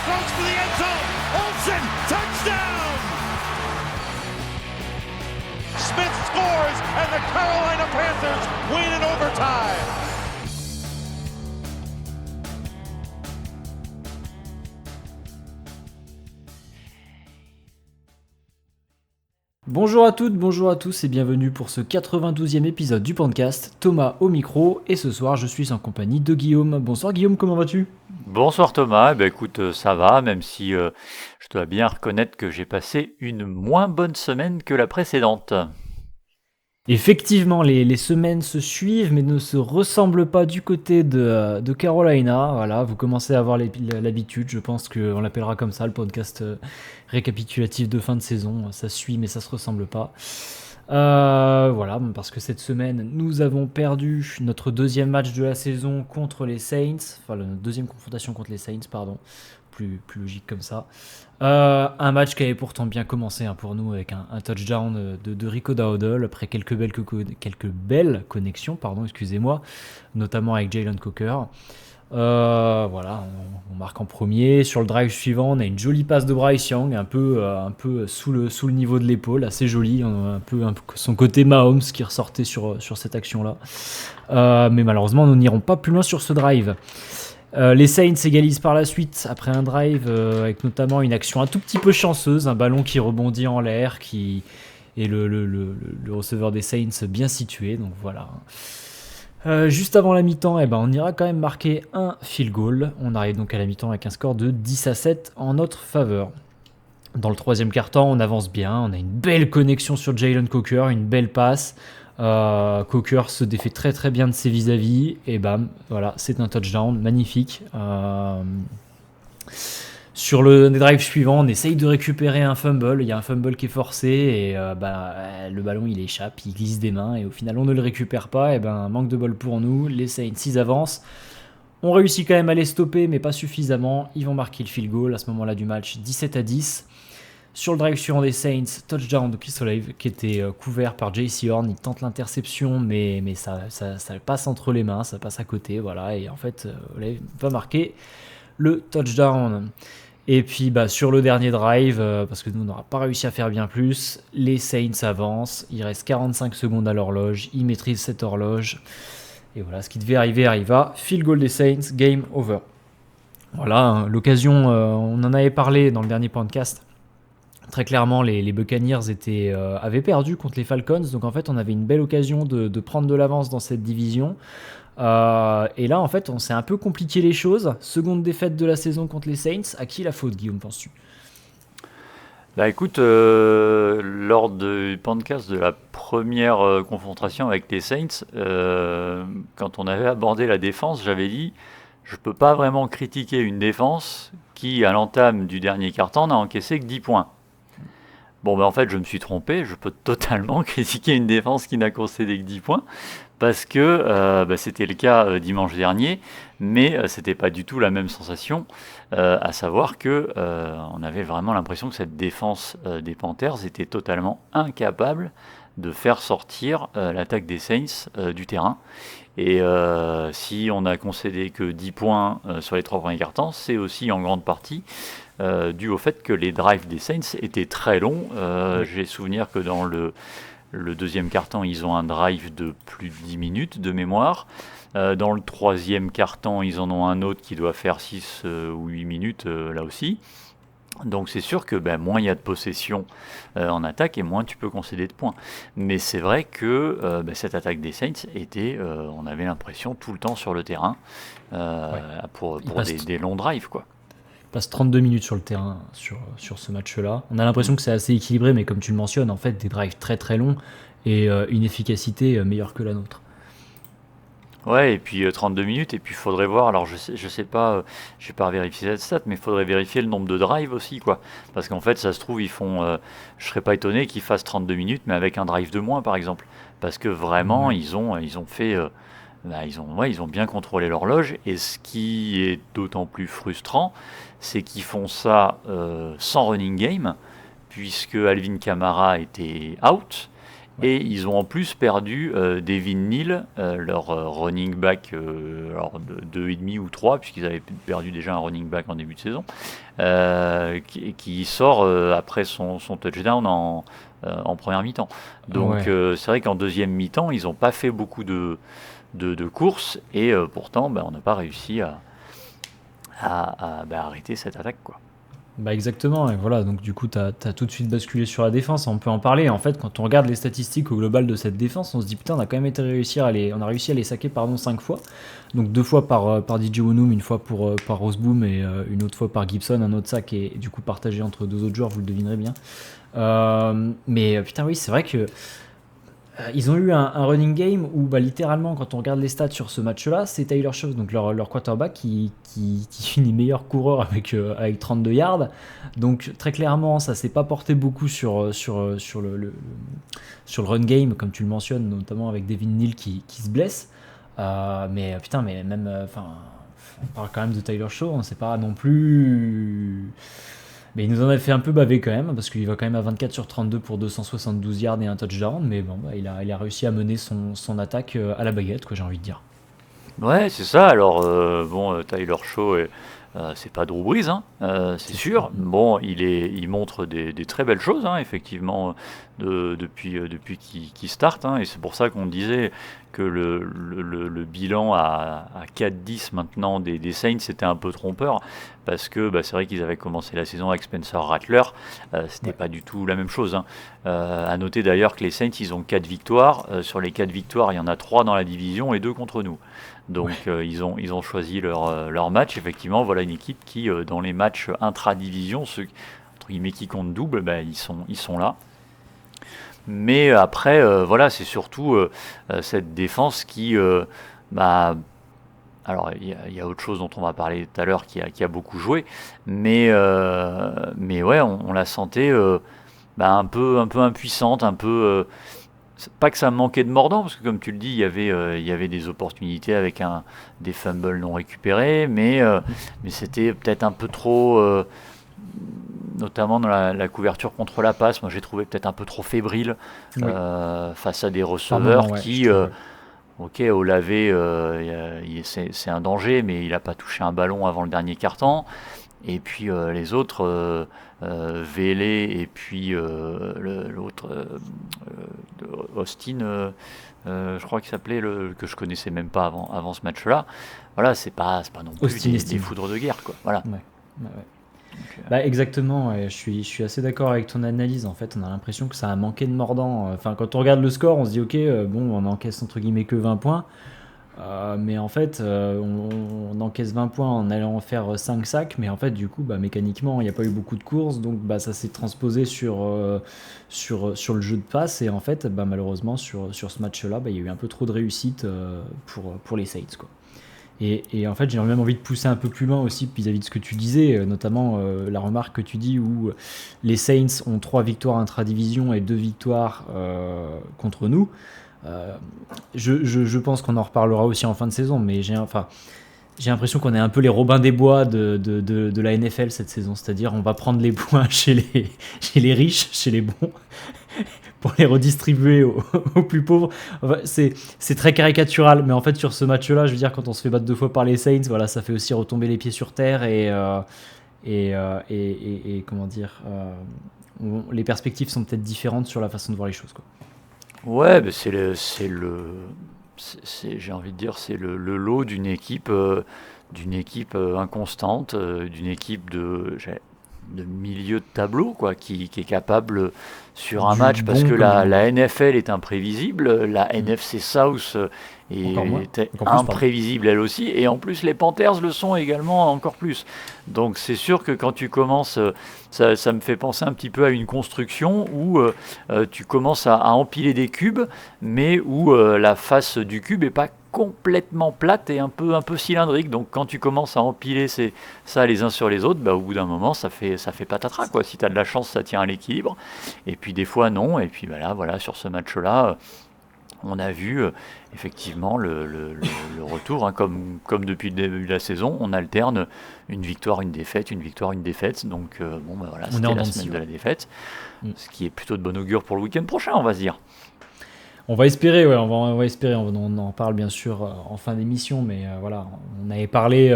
throws for the end zone. Olsen, touchdown! Smith scores, and the Carolina Panthers win in overtime. Bonjour à toutes, bonjour à tous et bienvenue pour ce 92e épisode du podcast. Thomas au micro et ce soir je suis en compagnie de Guillaume. Bonsoir Guillaume, comment vas-tu ? Bonsoir Thomas, écoute, ça va, même si je dois bien reconnaître que j'ai passé une moins bonne semaine que la précédente. Effectivement, les semaines se suivent mais ne se ressemblent pas du côté de Carolina. Voilà, vous commencez à avoir l'habitude, je pense qu'on l'appellera comme ça, le podcast récapitulatif de fin de saison. Ça suit mais ça se ressemble pas. Voilà, parce que cette semaine, nous avons perdu notre deuxième match de la saison contre les Saints. Enfin, notre deuxième confrontation contre les Saints, pardon. Plus logique comme ça. Un match qui avait pourtant bien commencé pour nous avec un touchdown de Rico Dowdle après quelques belles connexions, excusez-moi, notamment avec Jalen Coker. Voilà, on marque en premier. Sur le drive suivant, on a une jolie passe de Bryce Young, un peu sous le niveau de l'épaule, assez jolie, un peu son côté Mahomes qui ressortait sur cette action-là. Mais malheureusement, nous n'irons pas plus loin sur ce drive. Les Saints égalisent par la suite après un drive avec notamment une action un tout petit peu chanceuse, un ballon qui rebondit en l'air, et le receveur des Saints bien situé, donc voilà. Juste avant la mi-temps, on ira quand même marquer un field goal. On arrive donc à la mi-temps avec un score de 10-7 en notre faveur. Dans le troisième quart-temps, on avance bien. On a une belle connexion sur Jalen Coker, une belle passe. Coker se défait très très bien de ses vis-à-vis. Et bam, voilà, c'est un touchdown magnifique. Sur le drive suivant, on essaye de récupérer un fumble. Il y a un fumble qui est forcé et le ballon il échappe, il glisse des mains et au final on ne le récupère pas. Et manque de bol pour nous. Les Saints ils avancent. On réussit quand même à les stopper, mais pas suffisamment. Ils vont marquer le field goal à ce moment-là du match, 17-10. Sur le drive suivant des Saints, touchdown de Chris Olave qui était couvert par J.C. Horn. Il tente l'interception, mais ça passe entre les mains, ça passe à côté. Voilà, et en fait, Olave va marquer le touchdown. Et puis sur le dernier drive, parce que nous on n'aura pas réussi à faire bien plus, les Saints avancent, il reste 45 secondes à l'horloge, ils maîtrisent cette horloge, et voilà, ce qui devait arriver arriva, field goal des Saints, game over. Voilà, l'occasion, on en avait parlé dans le dernier podcast, très clairement les Buccaneers avaient perdu contre les Falcons, donc en fait on avait une belle occasion de prendre de l'avance dans cette division. Et là en fait on s'est un peu compliqué les choses. Seconde défaite de la saison contre les Saints. À qui la faute, Guillaume, penses-tu ? Écoute, lors du podcast de la première confrontation avec les Saints, quand on avait abordé la défense, j'avais dit je peux pas vraiment critiquer une défense qui à l'entame du dernier quart-temps n'a encaissé que 10 points. Bon en fait je me suis trompé, je peux totalement critiquer une défense qui n'a concédé que 10 points parce que c'était le cas dimanche dernier, mais c'était pas du tout la même sensation, à savoir que on avait vraiment l'impression que cette défense des Panthers était totalement incapable de faire sortir l'attaque des Saints du terrain. Et si on n'a concédé que 10 points sur les 3 premiers quart-temps, c'est aussi en grande partie dû au fait que les drives des Saints étaient très longs. J'ai souvenir que dans le deuxième quart-temps, ils ont un drive de plus de 10 minutes de mémoire. Dans le troisième quart-temps, ils en ont un autre qui doit faire 6 ou 8 minutes là aussi. Donc c'est sûr que moins il y a de possession en attaque et moins tu peux concéder de points. Mais c'est vrai que cette attaque des Saints était, on avait l'impression tout le temps sur le terrain pour des longs drives, quoi. Il passe 32 minutes sur le terrain sur ce match-là. On a l'impression que c'est assez équilibré, mais comme tu le mentionnes, en fait, des drives très très longs et une efficacité meilleure que la nôtre. Ouais, et puis 32 minutes, et puis il faudrait voir, alors je sais pas, j'ai pas vérifié cette stat, mais il faudrait vérifier le nombre de drives aussi, quoi. Parce qu'en fait, ça se trouve, ils font, je serais pas étonné qu'ils fassent 32 minutes, mais avec un drive de moins, par exemple. Parce que vraiment, ils ont fait, ils ont bien contrôlé l'horloge, et ce qui est d'autant plus frustrant, c'est qu'ils font ça sans running game, puisque Alvin Kamara était out, Et ils ont en plus perdu Devin Neal, leur running back alors de 2,5 ou 3, puisqu'ils avaient perdu déjà un running back en début de saison, qui sort après son touchdown en première mi-temps. Donc c'est vrai qu'en deuxième mi-temps, ils n'ont pas fait beaucoup de courses, et pourtant on n'a pas réussi à arrêter cette attaque, quoi. Bah exactement, et voilà, donc du coup, tu as tout de suite basculé sur la défense, on peut en parler. En fait, quand on regarde les statistiques au global de cette défense, on se dit putain, on a quand même réussi à les saquer 5 fois. Donc 2 fois par DJ Wonnum, une fois par Roseboom et une autre fois par Gibson, un autre sac et du coup partagé entre 2 autres joueurs, vous le devinerez bien. Mais putain, oui, c'est vrai que ils ont eu un running game où littéralement, quand on regarde les stats sur ce match-là, c'est Tyler Shows, donc leur quarterback, qui finit meilleur coureur avec 32 yards. Donc très clairement, ça s'est pas porté beaucoup sur le run game, comme tu le mentionnes, notamment avec Devin Neal qui se blesse. Mais putain, mais même, on parle quand même de Tyler Shows, on sait pas non plus. Mais il nous en a fait un peu baver quand même, parce qu'il va quand même à 24 sur 32 pour 272 yards et un touchdown, mais bon, il a réussi à mener son attaque à la baguette, quoi, j'ai envie de dire. Ouais, c'est ça. Alors, Tyler Shaw, c'est pas Drew Brees, hein, c'est sûr. Bon, il montre des très belles choses, hein, effectivement, depuis qu'il start, hein, et c'est pour ça qu'on disait que le bilan à 4-10 maintenant des Saints, c'était un peu trompeur, parce que c'est vrai qu'ils avaient commencé la saison avec Spencer Rattler, c'était pas du tout la même chose, hein. À noter d'ailleurs que les Saints, ils ont 4 victoires, sur les 4 victoires, il y en a 3 dans la division et 2 contre nous. Donc ils ont choisi leur match. Effectivement, voilà une équipe qui, dans les matchs intra-division, ceux entre guillemets qui comptent double, ils sont là. Mais après, voilà, c'est surtout cette défense qui, alors il y a autre chose dont on va parler tout à l'heure qui a beaucoup joué, mais ouais, on la sentait un peu impuissante, un peu. Pas que ça manquait de mordant, parce que comme tu le dis, il y avait des opportunités avec des fumbles non récupérés, mais c'était peut-être un peu trop, notamment dans la couverture contre la passe. Moi, j'ai trouvé peut-être un peu trop fébrile face à des receveurs qui, ok, Olave, c'est un danger, mais il n'a pas touché un ballon avant le dernier quart-temps. Et puis les autres, Vélé et puis l'autre, Austin, je crois qu'il s'appelait, que je connaissais même pas avant ce match-là. Voilà, c'est pas non plus des foudres de guerre, quoi. Voilà. Ouais. Donc, exactement, je suis assez d'accord avec ton analyse. En fait, on a l'impression que ça a manqué de mordant. Enfin, quand on regarde le score, on se dit ok, on encaisse entre guillemets que 20 points. Mais en fait, on encaisse 20 points en allant faire 5 sacs, mais en fait, du coup, mécaniquement, il n'y a pas eu beaucoup de courses, donc ça s'est transposé sur le jeu de passe, et en fait, malheureusement, sur ce match-là, il y a eu un peu trop de réussite pour les Saints, quoi. Et en fait, j'ai même envie de pousser un peu plus loin aussi vis-à-vis de ce que tu disais, notamment la remarque que tu dis où les Saints ont 3 victoires intra-division et 2 victoires contre nous. Je pense qu'on en reparlera aussi en fin de saison, mais j'ai l'impression qu'on est un peu les Robins des Bois de la NFL cette saison, c'est-à-dire on va prendre les points chez les riches, chez les bons, pour les redistribuer aux plus pauvres. Enfin, c'est très caricatural, mais en fait sur ce match-là, je veux dire, quand on se fait battre 2 fois par les Saints, voilà, ça fait aussi retomber les pieds sur terre et comment dire, les perspectives sont peut-être différentes sur la façon de voir les choses, quoi. Ouais, j'ai envie de dire, c'est le lot d'une équipe inconstante, d'une équipe de milieu de tableau, quoi, qui est capable sur un match, parce que la NFL est imprévisible, la NFC South est imprévisible elle aussi, et en plus les Panthers le sont également encore plus. Donc c'est sûr que quand tu commences, ça me fait penser un petit peu à une construction où tu commences à empiler des cubes, mais où la face du cube est pas complètement plate et un peu cylindrique. Donc quand tu commences à empiler ça les uns sur les autres, au bout d'un moment ça fait patatras, quoi. Si tu as de la chance, ça tient à l'équilibre, et puis des fois non. Et puis voilà, sur ce match-là, on a vu effectivement le retour, hein, comme depuis le début de la saison, on alterne une victoire, une défaite, une victoire, une défaite. Donc voilà, c'était la semaine de la défaite, ce qui est plutôt de bon augure pour le week-end prochain, on va se dire. On va espérer, ouais, on va espérer. On en parle bien sûr en fin d'émission, mais voilà, on avait parlé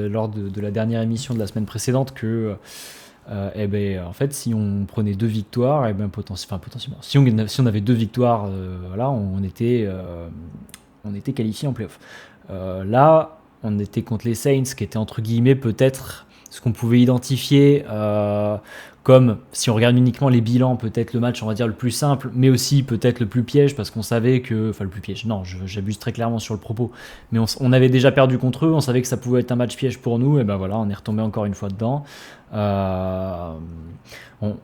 lors de la dernière émission de la semaine précédente que, eh ben, en fait, si on prenait 2 victoires, eh ben, potentiellement, si on avait 2 victoires, voilà, on était qualifié en playoff. Là, on était contre les Saints, qui étaient entre guillemets peut-être ce qu'on pouvait identifier comme, si on regarde uniquement les bilans, peut-être le match, on va dire, le plus simple, mais aussi peut-être le plus piège, parce qu'on savait que... Enfin, le plus piège, non, j'abuse très clairement sur le propos, mais on avait déjà perdu contre eux, on savait que ça pouvait être un match piège pour nous, et ben voilà, on est retombé encore une fois dedans. On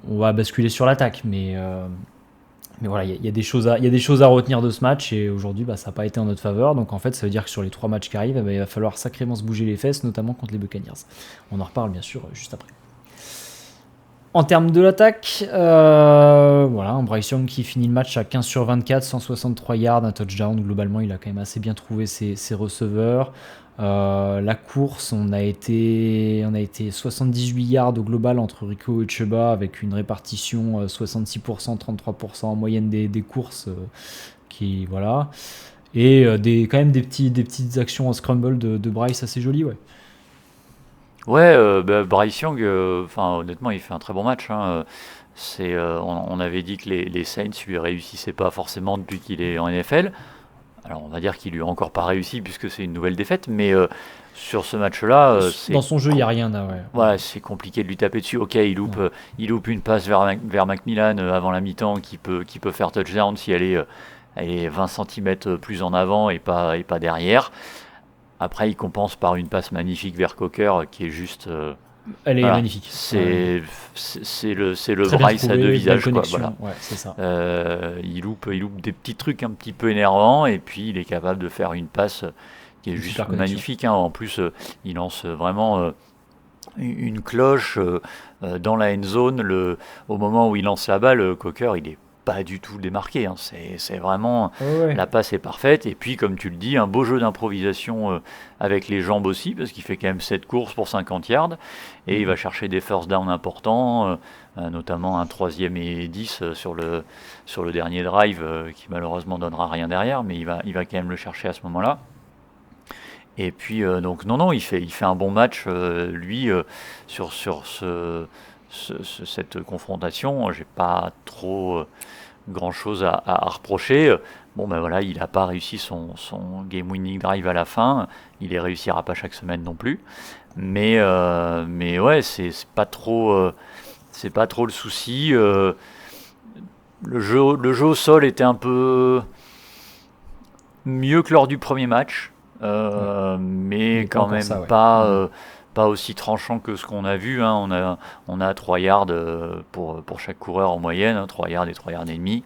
va basculer sur l'attaque, mais voilà, il y a des choses à retenir de ce match, et aujourd'hui, bah, ça n'a pas été en notre faveur, donc en fait, ça veut dire que sur les 3 matchs qui arrivent, eh ben, il va falloir sacrément se bouger les fesses, notamment contre les Buccaneers. On en reparle, bien sûr, juste après. En termes de l'attaque, voilà, un Bryce Young qui finit le match à 15 sur 24, 163 yards, un touchdown. Globalement, il a quand même assez bien trouvé ses receveurs. La course, on a été 78 yards au global entre Rico et Chuba, avec une répartition 66%, 33% en moyenne des courses. Qui, voilà. Et quand même des petites actions en scramble de Bryce assez jolies, ouais. Ouais, Bryce Young, honnêtement, il fait un très bon match, hein. On avait dit que les Saints lui réussissaient pas forcément depuis qu'il est en NFL. Alors, on va dire qu'il lui a encore pas réussi puisque c'est une nouvelle défaite, mais sur ce match-là, Dans son jeu, il n'y a rien là, ouais. voilà, c'est compliqué de lui taper dessus. Ok, il loupe une passe vers Macmillan avant la mi-temps qui peut faire touchdown si elle est 20 cm plus en avant et pas derrière. Après, il compense par une passe magnifique vers Cocker qui est juste. Elle est Voilà, magnifique. c'est le Très bien Bryce à trouvé, deux belle visages, quoi. connexion. Voilà. Ouais, c'est ça. Il loupe des petits trucs un petit peu énervants et puis il est capable de faire une passe qui est Une juste super connexion. magnifique, hein. En plus, il lance vraiment une cloche dans la end zone. Au moment où il lance la balle, Cocker, il est pas du tout démarqué, hein. C'est vraiment Ouais. la passe est parfaite et puis comme tu le dis, un beau jeu d'improvisation avec les jambes aussi parce qu'il fait quand même 7 courses pour 50 yards et il va chercher des first down importants, notamment un 3e et 10 sur le dernier drive qui malheureusement donnera rien derrière, mais il va quand même le chercher à ce moment-là. Et puis donc non, il fait un bon match lui sur cette confrontation. J'ai pas trop grand chose à reprocher. Bon ben voilà, il n'a pas réussi son game winning drive à la fin. Il les réussira pas chaque semaine non plus. Mais ouais, c'est pas trop le souci. Le jeu au sol était un peu mieux que lors du premier match, mais pas quand encore même ça, ouais. pas aussi tranchant que ce qu'on a vu, hein. On a 3 yards pour chaque coureur en moyenne, hein, 3 yards et 3 yards et demi.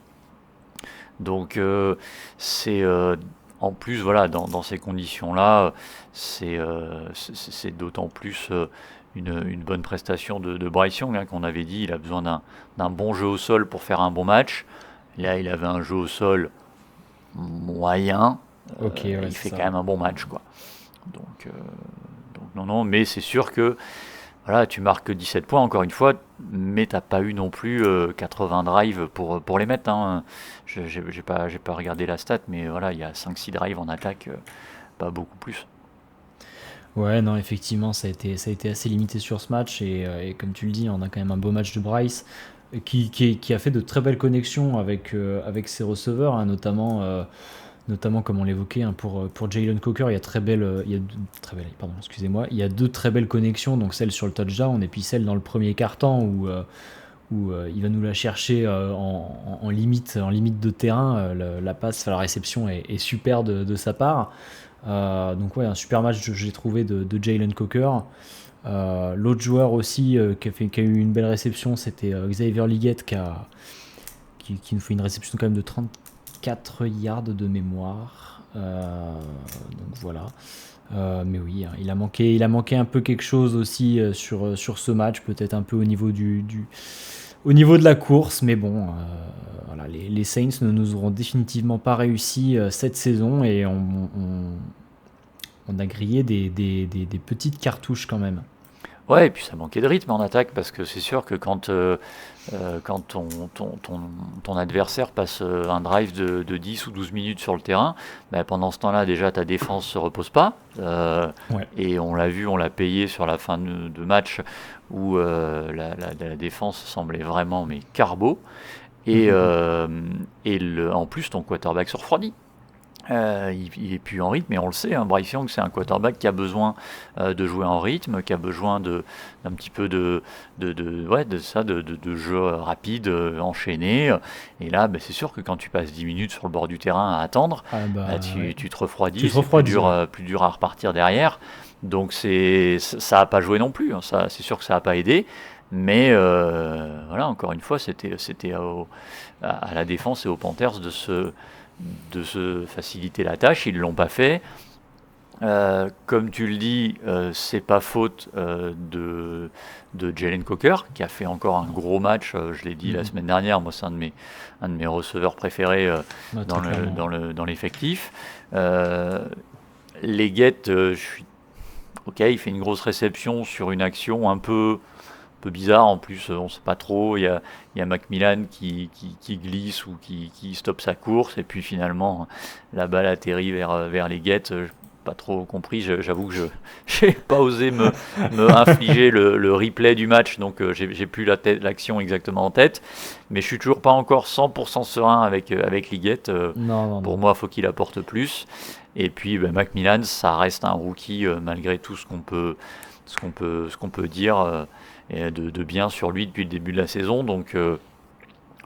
Donc c'est en plus voilà dans ces conditions-là, c'est d'autant plus une bonne prestation de Bryce Young, hein, qu'on avait dit il a besoin d'un bon jeu au sol pour faire un bon match. Là, il avait un jeu au sol moyen. Ok, ouais, Il c'est fait ça. quand même un bon match, quoi. Donc non, mais c'est sûr que voilà, tu marques 17 points encore une fois, mais t'as pas eu non plus 80 drives pour les mettre, hein. J'ai pas regardé la stat, mais voilà, il y a 5-6 drives en attaque, pas beaucoup plus. Ouais, non, effectivement, ça a été assez limité sur ce match. Et comme tu le dis, on a quand même un beau match de Bryce qui a fait de très belles connexions avec ses receveurs, hein, notamment comme on l'évoquait, hein, pour Jalen Coker. Il y a 2 très belles connexions, donc celle sur le touchdown et puis celle dans le premier quart-temps où il va nous la chercher en limite de terrain. La passe, enfin, la réception est super de sa part. Donc ouais, un super match j'ai trouvé de Jalen Coker. L'autre joueur aussi qui a eu une belle réception, c'était Xavier Liggett qui nous fait une réception quand même de 34 yards de mémoire. Donc voilà. Mais oui, hein, il a manqué un peu quelque chose aussi sur ce match, peut-être un peu au niveau au niveau de la course, mais bon, voilà, les Saints ne nous auront définitivement pas réussi cette saison et on a grillé des petites cartouches quand même. Ouais, et puis ça manquait de rythme en attaque parce que c'est sûr que quand ton adversaire passe un drive de 10 ou 12 minutes sur le terrain, ben pendant ce temps-là, déjà ta défense se repose pas. Ouais. Et on l'a vu, on l'a payé sur la fin de match où la défense semblait vraiment mais carbo. Et, en plus, ton quarterback se refroidit. Il est plus en rythme, et on le sait, hein, Bryce Young, c'est un quarterback qui a besoin de jouer en rythme, qui a besoin d'un petit peu de jeu rapide, enchaîné. Et là, c'est sûr que quand tu passes 10 minutes sur le bord du terrain à attendre, tu te refroidis, c'est plus dur à repartir derrière. Donc ça n'a pas joué non plus, hein, c'est sûr que ça n'a pas aidé. Mais voilà, encore une fois, c'était à la défense et aux Panthers de se faciliter la tâche. Ils ne l'ont pas fait. Comme tu le dis, c'est pas faute de Jalen Coker, qui a fait encore un gros match. Je l'ai dit la semaine dernière, moi c'est un de mes receveurs préférés dans l'effectif. Leggett, ok, il fait une grosse réception sur une action un peu bizarre. En plus, on ne sait pas trop. Il y a Macmillan qui glisse ou qui stoppe sa course, et puis finalement la balle atterrit vers Leggett. Pas trop compris, j'avoue que je n'ai pas osé me infliger le replay du match, donc j'ai plus l'action exactement en tête, mais je suis toujours pas encore 100% serein avec Leggett. Pour moi, il faut qu'il apporte plus. Et puis Macmillan, ça reste un rookie malgré tout ce qu'on peut dire de bien sur lui depuis le début de la saison. Donc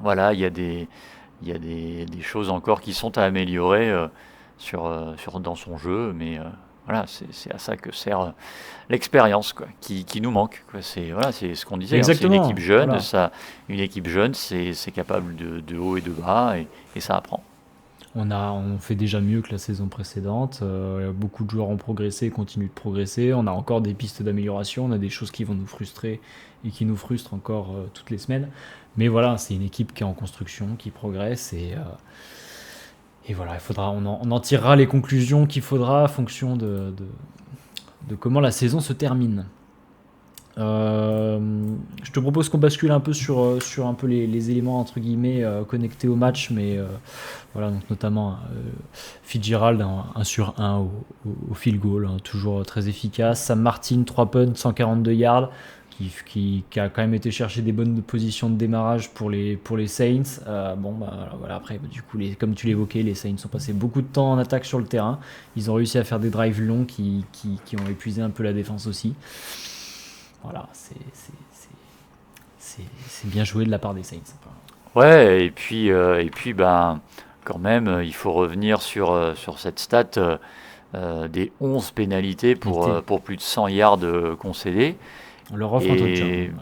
voilà, il y a des choses encore qui sont à améliorer dans son jeu, mais voilà, c'est à ça que sert l'expérience, quoi, qui nous manque, quoi. C'est ce qu'on disait, hein, c'est une équipe jeune, voilà. Une équipe jeune, c'est capable de haut et de bas, et ça apprend. On fait déjà mieux que la saison précédente. Beaucoup de joueurs ont progressé et continuent de progresser. On a encore des pistes d'amélioration. On a des choses qui vont nous frustrer et qui nous frustrent encore toutes les semaines. Mais voilà, c'est une équipe qui est en construction, qui progresse. Et voilà, on en tirera les conclusions qu'il faudra en fonction de comment la saison se termine. Je te propose qu'on bascule un peu sur un peu les éléments entre guillemets connectés au match, mais voilà, donc notamment Fitzgerald 1 sur 1 au field goal, hein, toujours très efficace. Sam Martin 3 punts, 142 yards, qui a quand même été chercher des bonnes positions de démarrage pour les Saints. Voilà, après du coup, comme tu l'évoquais, les Saints ont passé beaucoup de temps en attaque sur le terrain. Ils ont réussi à faire des drives longs qui ont épuisé un peu la défense aussi. Voilà, c'est bien joué de la part des Saints. Ouais, et puis quand même, il faut revenir sur cette stat des 11 pénalités pour plus de 100 yards concédés. On leur offre un touchdown.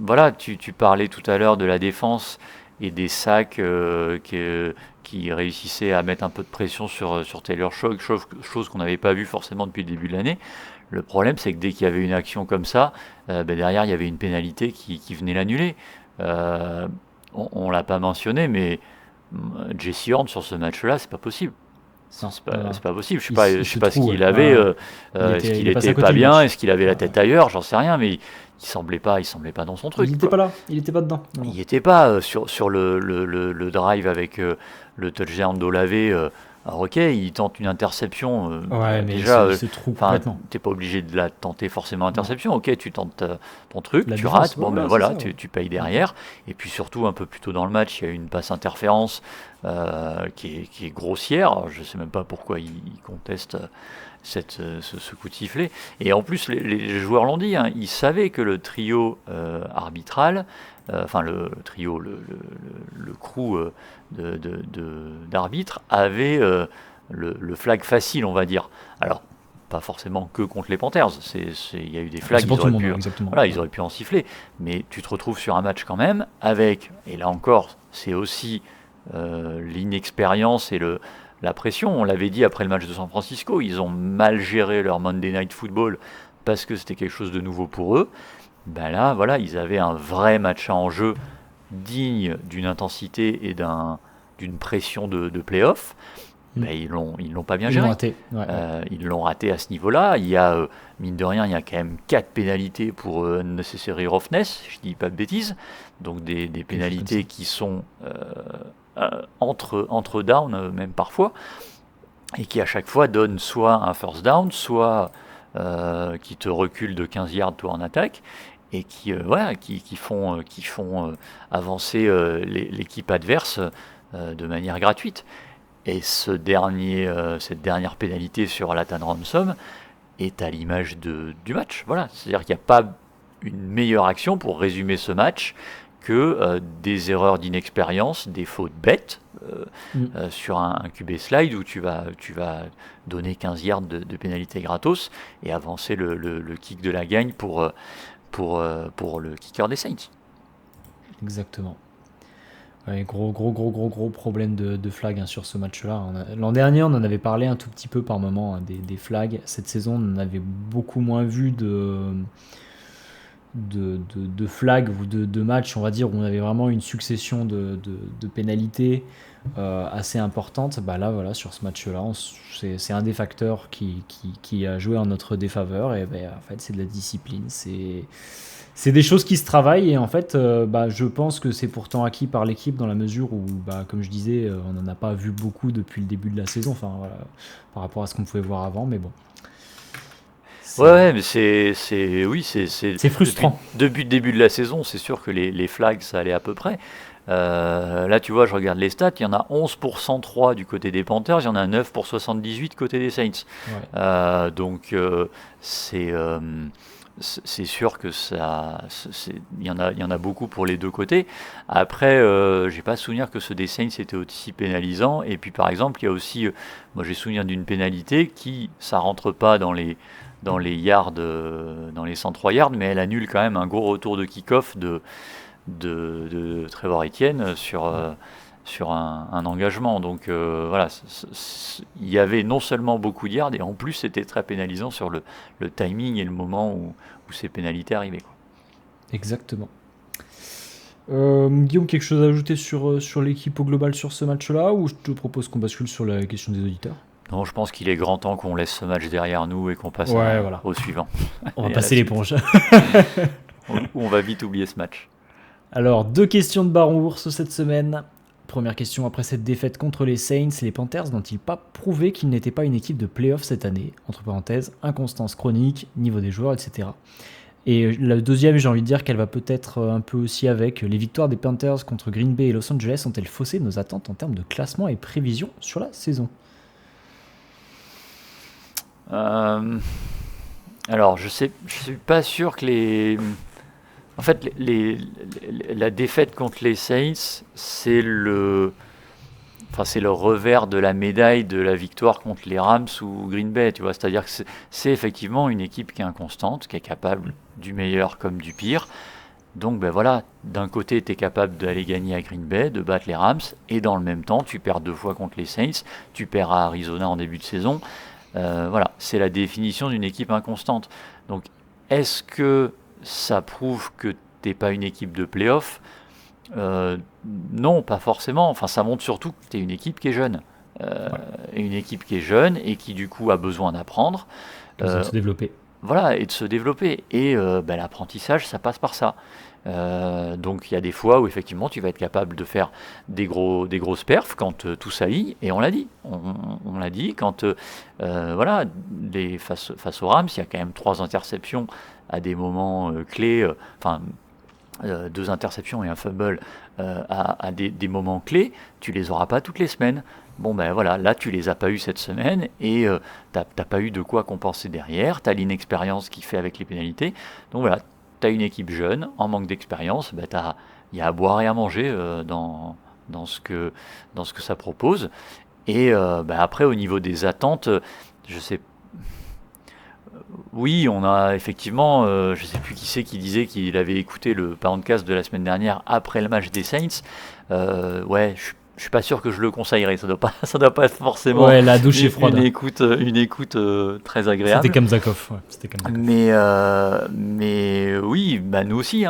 Voilà, tu parlais tout à l'heure de la défense et des sacs qui réussissaient à mettre un peu de pression sur Taylor Shock, chose qu'on n'avait pas vue forcément depuis le début de l'année. Le problème, c'est que dès qu'il y avait une action comme ça, derrière, il y avait une pénalité qui venait l'annuler. On ne l'a pas mentionné, mais Jesse Horn, sur ce match-là, c'est pas possible. C'est pas possible. Je sais pas ce qu'il avait. Est-ce qu'il était pas bien? Est-ce qu'il avait la tête ailleurs? J'en sais rien, mais il semblait pas dans son truc. Il n'était pas là. Il n'était pas dedans. Il n'y était pas sur le drive avec le touchdown d'Olave. Alors ok, il tente une interception. Ouais, mais déjà, c'est trop complètement. T'es pas obligé de la tenter forcément interception. Ok, tu tentes ton truc, La tu défense, rates. Voilà, tu payes derrière. Et puis surtout, un peu plus tôt dans le match, il y a eu une passe interférence qui est grossière. Je sais même pas pourquoi il conteste ce coup de sifflet. Et en plus, les joueurs l'ont dit, hein, ils savaient que le trio arbitral, le trio, le crew d'arbitres avait le flag facile, on va dire. Alors, pas forcément que contre les Panthers, il y a eu des flags, ils auraient pu en siffler, mais tu te retrouves sur un match quand même avec, et là encore, c'est aussi l'inexpérience et la pression. On l'avait dit après le match de San Francisco, ils ont mal géré leur Monday Night Football parce que c'était quelque chose de nouveau pour eux. Là, voilà, ils avaient un vrai match en jeu digne d'une intensité et d'une pression de play-off. ils l'ont pas bien Ils géré. l'ont raté. Ouais. Ils l'ont raté à ce niveau-là. Il y a, mine de rien, il y a quand même 4 pénalités pour unnecessary roughness, je dis pas de bêtises. Donc des pénalités qui sont entre down, même parfois, et qui à chaque fois donnent soit un first down, soit qui te reculent de 15 yards toi en attaque, et qui font avancer l'équipe adverse de manière gratuite. Et cette dernière pénalité sur Lathan Ransom est à l'image du match. Voilà. C'est-à-dire qu'il n'y a pas une meilleure action pour résumer ce match que des erreurs d'inexpérience, des fautes bêtes sur un QB slide où tu vas donner 15 yards de pénalité gratos et avancer le kick de la gagne pour le kicker des Saints. Exactement. Ouais, gros problème de flag sur ce match-là. L'an dernier, on en avait parlé un tout petit peu par moment des flags. Cette saison, on en avait beaucoup moins vu de flags ou de matchs, on va dire, où on avait vraiment une succession de pénalités assez importantes. Bah là, voilà, sur ce match-là, c'est un des facteurs qui a joué en notre défaveur. Et en fait, c'est de la discipline. C'est des choses qui se travaillent et en fait, je pense que c'est pourtant acquis par l'équipe dans la mesure où, comme je disais, on n'en a pas vu beaucoup depuis le début de la saison, enfin, voilà, par rapport à ce qu'on pouvait voir avant, mais bon. Ouais, mais c'est frustrant. Depuis le début de la saison, c'est sûr que les flags, ça allait à peu près. Là, tu vois, je regarde les stats, il y en a 11 pour 103 du côté des Panthers, il y en a 9 pour 78 côté des Saints. Ouais. Donc, c'est sûr que il y en a beaucoup pour les deux côtés. Après, j'ai pas souvenir que ceux des Saints étaient aussi pénalisants. Et puis par exemple, il y a aussi, moi j'ai souvenir d'une pénalité qui, ça rentre pas dans les yards, dans les 103 yards, mais elle annule quand même un gros retour de kick-off de Trevor Etienne sur un engagement. Donc voilà, il y avait non seulement beaucoup de yards, et en plus c'était très pénalisant sur le timing et le moment où ces pénalités arrivaient, quoi. Exactement. Guillaume, quelque chose à ajouter sur l'équipe au global sur ce match-là, ou je te propose qu'on bascule sur la question des auditeurs? Non, je pense qu'il est grand temps qu'on laisse ce match derrière nous et qu'on passe au suivant. On va passer l'éponge. On va vite oublier ce match. Alors, 2 questions de Baron Ours cette semaine. Première question, après cette défaite contre les Saints, les Panthers n'ont-ils pas prouvé qu'ils n'étaient pas une équipe de playoff cette année? Entre parenthèses, inconstance chronique, niveau des joueurs, etc. Et la deuxième, j'ai envie de dire qu'elle va peut-être un peu aussi avec les victoires des Panthers contre Green Bay et Los Angeles ont-elles faussé nos attentes en termes de classement et prévision sur la saison? Alors, je suis pas sûr que en fait, la défaite contre les Saints, c'est le revers de la médaille de la victoire contre les Rams ou Green Bay, tu vois. C'est-à-dire que c'est effectivement une équipe qui est inconstante, qui est capable du meilleur comme du pire. Donc, voilà, d'un côté, tu es capable d'aller gagner à Green Bay, de battre les Rams, et dans le même temps, tu perds 2 fois contre les Saints, tu perds à Arizona en début de saison. Voilà, c'est la définition d'une équipe inconstante. Donc, est-ce que ça prouve que t'es pas une équipe de play-off? Non, pas forcément. Enfin, ça montre surtout que t'es une équipe qui est jeune. Et une équipe qui est jeune et qui du coup a besoin d'apprendre. De se développer. Voilà, et de se développer. Et l'apprentissage, ça passe par ça. Donc il y a des fois où effectivement tu vas être capable de faire des grosses perfs quand tout s'aligne, et on l'a dit. On l'a dit quand face aux Rams, il y a quand même 3 interceptions à des moments clés, 2 interceptions et un fumble à des moments clés, tu les auras pas toutes les semaines. Bon voilà, là tu les as pas eu cette semaine et t'as pas eu de quoi compenser derrière, t'as l'inexpérience qui fait avec les pénalités. Donc voilà, t'as une équipe jeune, en manque d'expérience, il y a à boire et à manger dans ce que ça propose. Et après au niveau des attentes, je sais. Oui, on a effectivement, je ne sais plus qui c'est qui disait qu'il avait écouté le podcast de la semaine dernière après le match des Saints. Je je suis pas sûr que je le conseillerais. Ça doit pas être forcément Ouais, la douche est froide. une écoute très agréable. C'était Kamzakov. Ouais, c'était Kamzakov. Mais oui, bah nous aussi,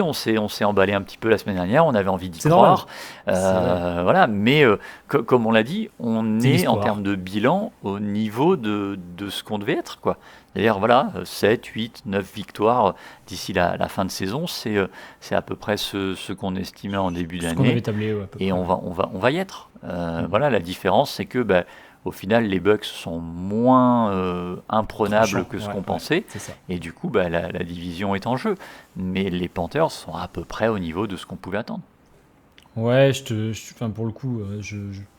on s'est emballé un petit peu la semaine dernière. On avait envie d'y C'est croire. normal. Voilà. Mais comme on l'a dit, on C'est est en l'histoire. termes de bilan au niveau de ce qu'on devait être, quoi. D'ailleurs, voilà, 7, 8, 9 victoires d'ici la fin de saison, c'est à peu près ce qu'on estimait en début Ce qu'on avait d'année. tablé, ouais, à peu Et près. on va y être. Voilà, la différence, c'est que au final, les Bucks sont moins imprenables Tranchant, que ce ouais, qu'on ouais, pensait. c'est ça. Et du coup, la division est en jeu. Mais les Panthers sont à peu près au niveau de ce qu'on pouvait attendre. Ouais, enfin, pour le coup,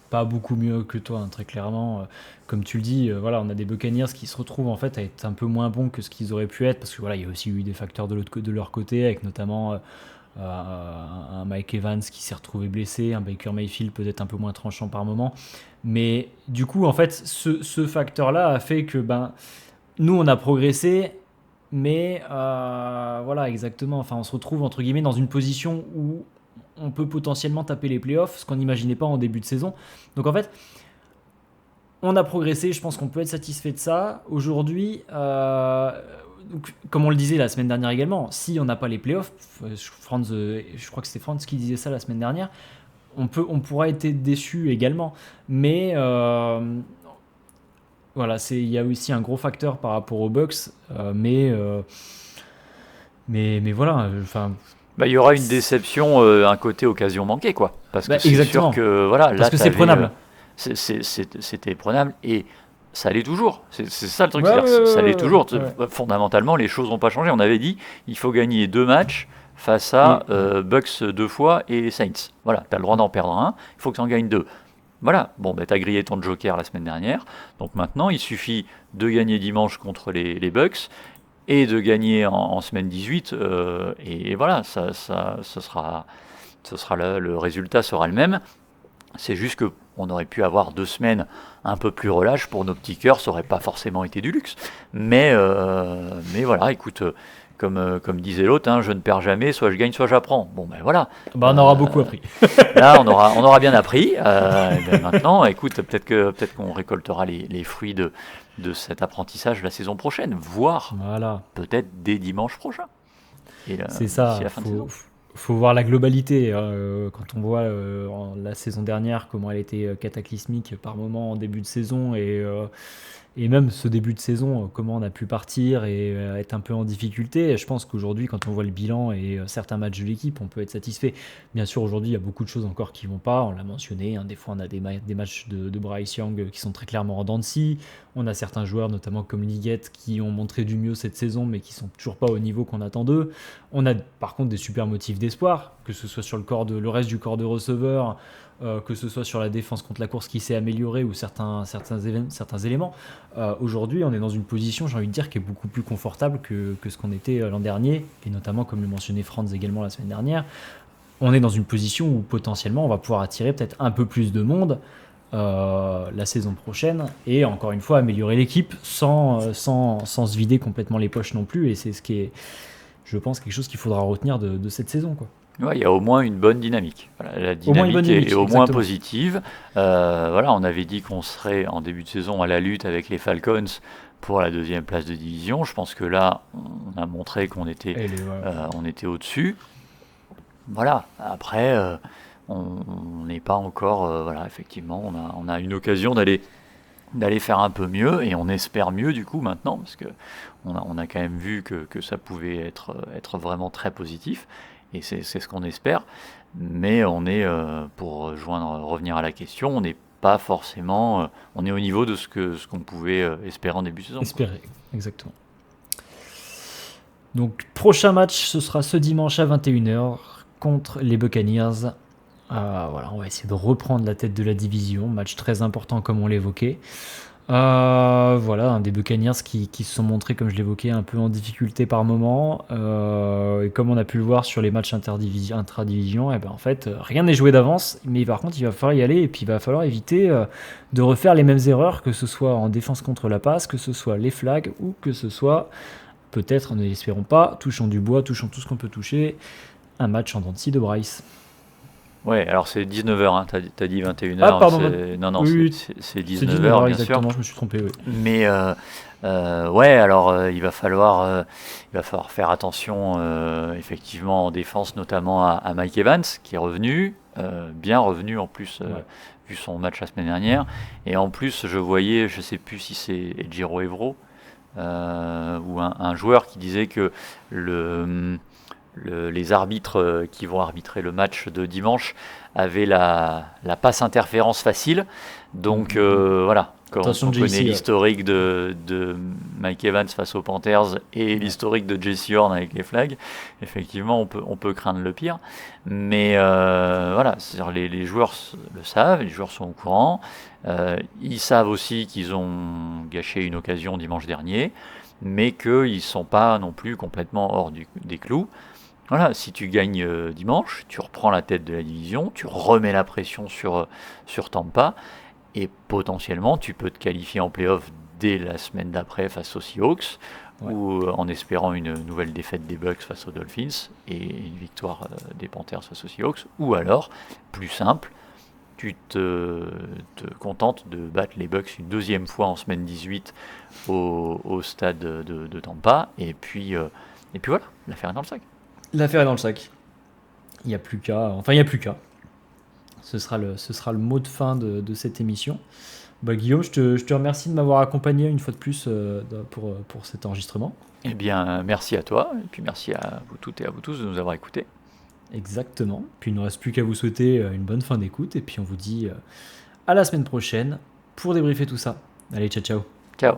pas beaucoup mieux que toi, hein, très clairement. Comme tu le dis, voilà, on a des Buccaneers qui se retrouvent en fait à être un peu moins bons que ce qu'ils auraient pu être, parce que voilà, il y a aussi eu des facteurs de leur côté, avec notamment un Mike Evans qui s'est retrouvé blessé, un Baker Mayfield peut-être un peu moins tranchant par moment. Mais du coup, en fait, ce facteur-là a fait que nous, on a progressé, mais voilà, exactement. Enfin, on se retrouve entre guillemets dans une position où on peut potentiellement taper les playoffs, ce qu'on n'imaginait pas en début de saison. Donc en fait, on a progressé, je pense qu'on peut être satisfait de ça. Aujourd'hui, donc, comme on le disait la semaine dernière également, si on n'a pas les playoffs, je crois que c'était Franz qui disait ça la semaine dernière, on pourra être déçu également. Mais voilà, il y a aussi un gros facteur par rapport aux Bucks, mais voilà, enfin, Il y aura une déception, un côté occasion manquée, quoi. Parce que c'est exactement. sûr que voilà, Parce là, que c'est prenable. c'était prenable et ça l'est toujours. C'est ça le truc, Ouais, c'est-à-dire, ouais, ça ouais, l'est ouais, toujours. ouais. Fondamentalement, les choses n'ont pas changé. On avait dit, il faut gagner 2 matchs face à Bucks 2 fois et Saints. Voilà, tu as le droit d'en perdre un, il faut que tu en gagnes 2. Voilà, bon, tu as grillé ton joker la semaine dernière. Donc maintenant, il suffit de gagner dimanche contre les Bucks et de gagner en semaine 18. Et voilà, ce sera le résultat sera le même. C'est juste qu'on aurait pu avoir 2 semaines un peu plus relâche pour nos petits cœurs, ça aurait pas forcément été du luxe. Mais voilà, écoute, comme disait l'autre, hein, je ne perds jamais, soit je gagne, soit j'apprends. Bon, ben voilà. On aura beaucoup appris. Là, on aura bien appris. Maintenant, écoute, peut-être qu'on récoltera les fruits de cet apprentissage la saison prochaine, voire Voilà. peut-être dès dimanche prochain. C'est ça, d'ici la fin de saison. faut voir la globalité. Quand on voit la saison dernière, comment elle était cataclysmique par moment en début de saison, et même ce début de saison, comment on a pu partir et être un peu en difficulté. Je pense qu'aujourd'hui, quand on voit le bilan et certains matchs de l'équipe, on peut être satisfait. Bien sûr, aujourd'hui, il y a beaucoup de choses encore qui vont pas, on l'a mentionné, hein. Des fois, on a des matchs de Bryce Young qui sont très clairement en dents de scie. On a certains joueurs, notamment comme Liggett, qui ont montré du mieux cette saison, mais qui sont toujours pas au niveau qu'on attend d'eux. On a par contre des super motifs d'espoir, que ce soit sur le reste du corps de receveurs, que ce soit sur la défense contre la course qui s'est améliorée ou certains éléments. Aujourd'hui, on est dans une position, j'ai envie de dire, qui est beaucoup plus confortable que ce qu'on était l'an dernier, et notamment, comme le mentionnait Franz également la semaine dernière, on est dans une position où potentiellement on va pouvoir attirer peut-être un peu plus de monde la saison prochaine, et encore une fois améliorer l'équipe sans se vider complètement les poches non plus, et c'est ce qui est, je pense, quelque chose qu'il faudra retenir de cette saison, quoi. Ouais, il y a au moins une bonne dynamique. Voilà, la Au moins une bonne dynamique est au moins exactement. positive. Voilà, on avait dit qu'on serait en début de saison à la lutte avec les Falcons pour la 2e place de division. Je pense que là, on a montré qu'on était, on était au-dessus. Voilà, après, on n'est pas encore... voilà, effectivement, on a une occasion d'aller faire un peu mieux, et on espère mieux du coup maintenant, parce que on a quand même vu que ça pouvait être vraiment très positif, et c'est ce qu'on espère. Mais on est, pour revenir à la question, on n'est pas forcément, on est au niveau de ce qu'on pouvait espérer en début de saison. Espérer, exactement. Donc prochain match, ce sera ce dimanche à 21h contre les Buccaneers. Voilà, on va essayer de reprendre la tête de la division, match très important comme on l'évoquait. Voilà, des Buccaneers qui se sont montrés, comme je l'évoquais, un peu en difficulté par moment. Et comme on a pu le voir sur les matchs intradivision, et en fait, rien n'est joué d'avance. Mais par contre, il va falloir y aller, et puis il va falloir éviter de refaire les mêmes erreurs, que ce soit en défense contre la passe, que ce soit les flags, ou que ce soit, peut-être, ne l'espérons pas, touchons du bois, touchons tout ce qu'on peut toucher, un match en dents de scie de Bryce. Ouais, alors c'est 19h, hein, t'as dit 21h. Ah, pardon. Non, Oui, c'est c'est 19h, 19h bien exactement, sûr. je me suis trompé, oui. Mais ouais, alors il va falloir faire attention effectivement en défense, notamment à Mike Evans qui est revenu, bien revenu en plus, Ouais. vu son match la semaine dernière. Et en plus, je voyais, je sais plus si c'est Ejiro Evero ou un joueur qui disait que les arbitres qui vont arbitrer le match de dimanche avaient la passe interférence facile. Donc voilà, quand Attention, on connaît JC, l'historique de Mike Evans face aux Panthers et l'historique de Jesse Horn avec les Flags, effectivement on peut craindre le pire. Mais voilà, c'est-à-dire les joueurs le savent, les joueurs sont au courant. Ils savent aussi qu'ils ont gâché une occasion dimanche dernier, mais qu'ils ne sont pas non plus complètement hors des clous. Voilà, si tu gagnes dimanche, tu reprends la tête de la division, tu remets la pression sur Tampa, et potentiellement tu peux te qualifier en playoff dès la semaine d'après face aux Seahawks, Ouais. ou en espérant une nouvelle défaite des Bucks face aux Dolphins, et une victoire des Panthers face aux Seahawks, ou alors, plus simple, tu te contentes de battre les Bucks une deuxième fois en semaine 18 au stade de Tampa, et puis voilà, l'affaire est dans le sac. L'affaire est dans le sac. Il n'y a plus qu'à. Enfin, il n'y a plus qu'à. Ce sera le mot de fin de cette émission. Bah, Guillaume, je te remercie de m'avoir accompagné une fois de plus pour cet enregistrement. Eh bien, merci à toi, et puis merci à vous toutes et à vous tous de nous avoir écoutés. Exactement. Puis il ne nous reste plus qu'à vous souhaiter une bonne fin d'écoute. Et puis on vous dit à la semaine prochaine pour débriefer tout ça. Allez, ciao, ciao. Ciao.